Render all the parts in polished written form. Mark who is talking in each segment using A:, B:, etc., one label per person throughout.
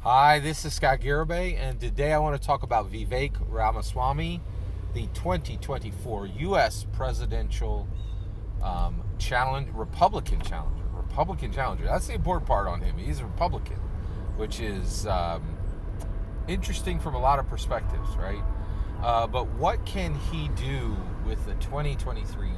A: Hi, this is Scott Garibay, and today I want to talk about Vivek Ramaswamy, the 2024 U.S. presidential Republican challenger. That's the important part on him. He's a Republican, which is interesting from a lot of perspectives, right? But what can he do with the 2023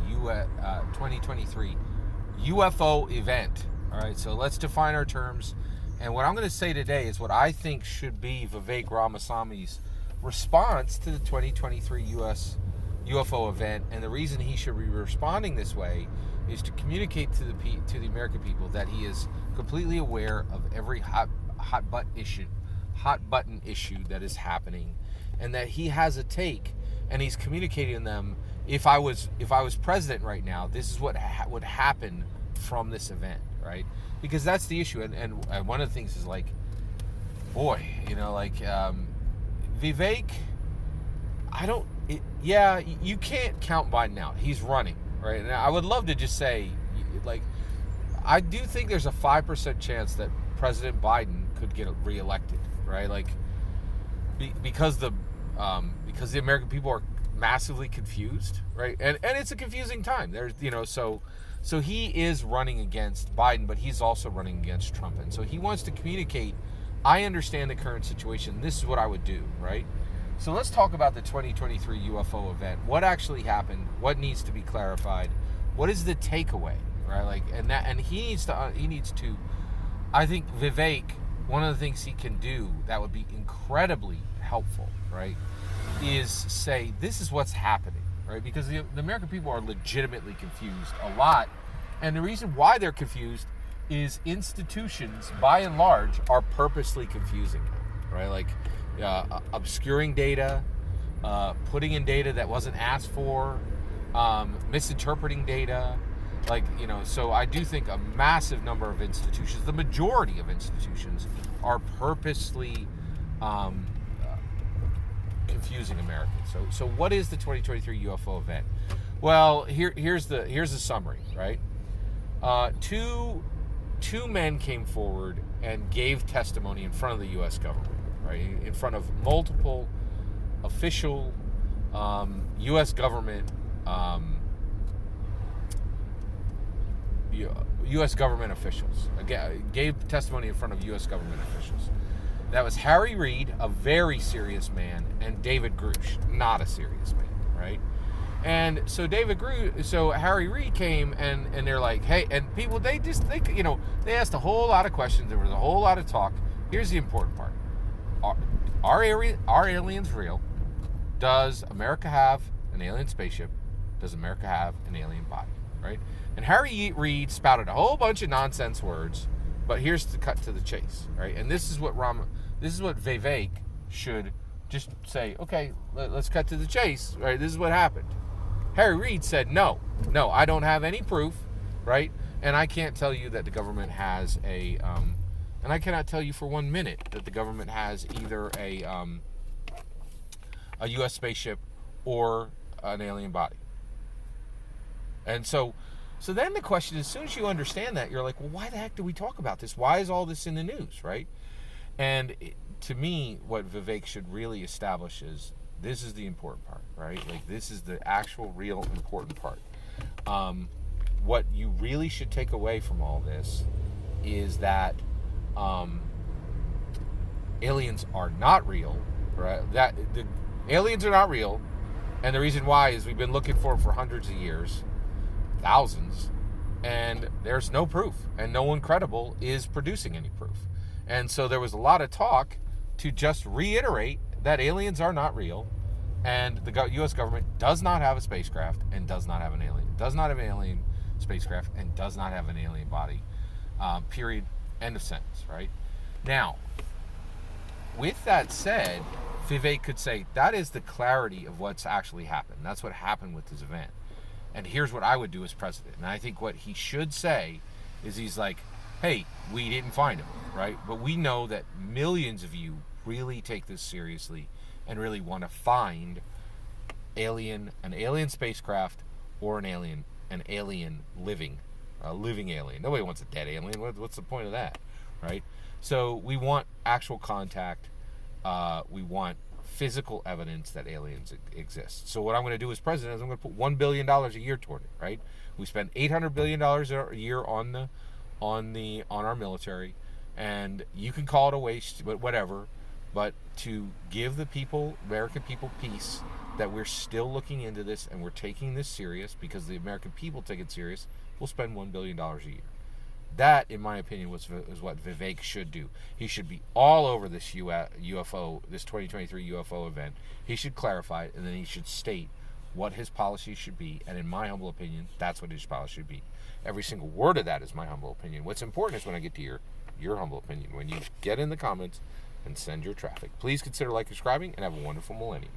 A: UFO event? All right, so let's define our terms. And what I'm going to say today is what I think should be Vivek Ramaswamy's response to the 2023 U.S. UFO event. And the reason he should be responding this way is to communicate to the American people that he is completely aware of every hot button issue that is happening, and that he has a take, and he's communicating to them. If I was president right now, this is what would happen from this event, right? Because that's the issue. And one of the things is like, boy, Vivek, you can't count Biden out. He's running, right? And I would love to just say, like, I do think there's a 5% chance that President Biden could get reelected, right? Like, because the American people are massively confused, right? And it's a confusing time. There's, so he is running against Biden, but he's also running against Trump. And so he wants to communicate, I understand the current situation. This is what I would do, right? So let's talk about the 2023 UFO event. What actually happened? What needs to be clarified? What is the takeaway, right? Like, and he needs to, I think Vivek, one of the things he can do that would be incredibly helpful, right, is say, this is what's happening, right? Because the American people are legitimately confused a lot. And the reason why they're confused is institutions, by and large, are purposely confusing them, right? Like obscuring data, putting in data that wasn't asked for, misinterpreting data. So I do think a massive number of institutions, the majority of institutions, are purposely confusing Americans. So what is the 2023 UFO event? Well, here's the summary, right? Two men came forward and gave testimony in front of the U.S. government, right? In front of multiple official U.S. government U.S. government officials. Gave testimony in front of U.S. government officials. That was Harry Reid, a very serious man, and David Grush, not a serious man, right? And so Harry Reid came, and they're like, hey, and people, they asked a whole lot of questions. There was a whole lot of talk. Here's the important part. Are aliens real? Does America have an alien spaceship? Does America have an alien body, right? And Harry Reid spouted a whole bunch of nonsense words, but here's the cut to the chase, right? And this is what Vivek should just say, okay, let's cut to the chase, right? This is what happened. Harry Reid said, no, I don't have any proof, right? And I can't tell you that the government has and I cannot tell you for 1 minute that the government has either a U.S. spaceship or an alien body. And so then the question is, as soon as you understand that, you're like, well, why the heck do we talk about this? Why is all this in the news, right? And to me, what Vivek should really establish is, this is the important part, right? Like, this is the actual, real important part. What you really should take away from all this is that aliens are not real, right? That the aliens are not real, and the reason why is we've been looking for them for hundreds of years, thousands, and there's no proof, and no one credible is producing any proof. And so there was a lot of talk to just reiterate that aliens are not real, and the U.S. government does not have a spacecraft and does not have an alien spacecraft and does not have an alien body, period, end of sentence, right? Now, with that said, Vivek could say, that is the clarity of what's actually happened. That's what happened with this event. And here's what I would do as president. And I think what he should say is, he's like, hey, we didn't find him, right? But we know that millions of you really take this seriously and really want to find an alien spacecraft or an alien living alien. Nobody wants a dead alien. What's the point of that, right? So we want actual contact. We want physical evidence that aliens exist. So what I'm going to do as president is I'm going to put $1 billion a year toward it, right? We spend $800 billion a year on our military, and you can call it a waste, but whatever. But to give the people, American people, peace that we're still looking into this and we're taking this serious because the American people take it serious, we'll spend $1 billion a year. That, in my opinion, is what Vivek should do. He should be all over this UFO, this 2023 UFO event. He should clarify it, and then he should state what his policy should be. And in my humble opinion, that's what his policy should be. Every single word of that is my humble opinion. What's important is when I get to your humble opinion. When you get in the comments and send your traffic. Please consider subscribing, and have a wonderful millennium.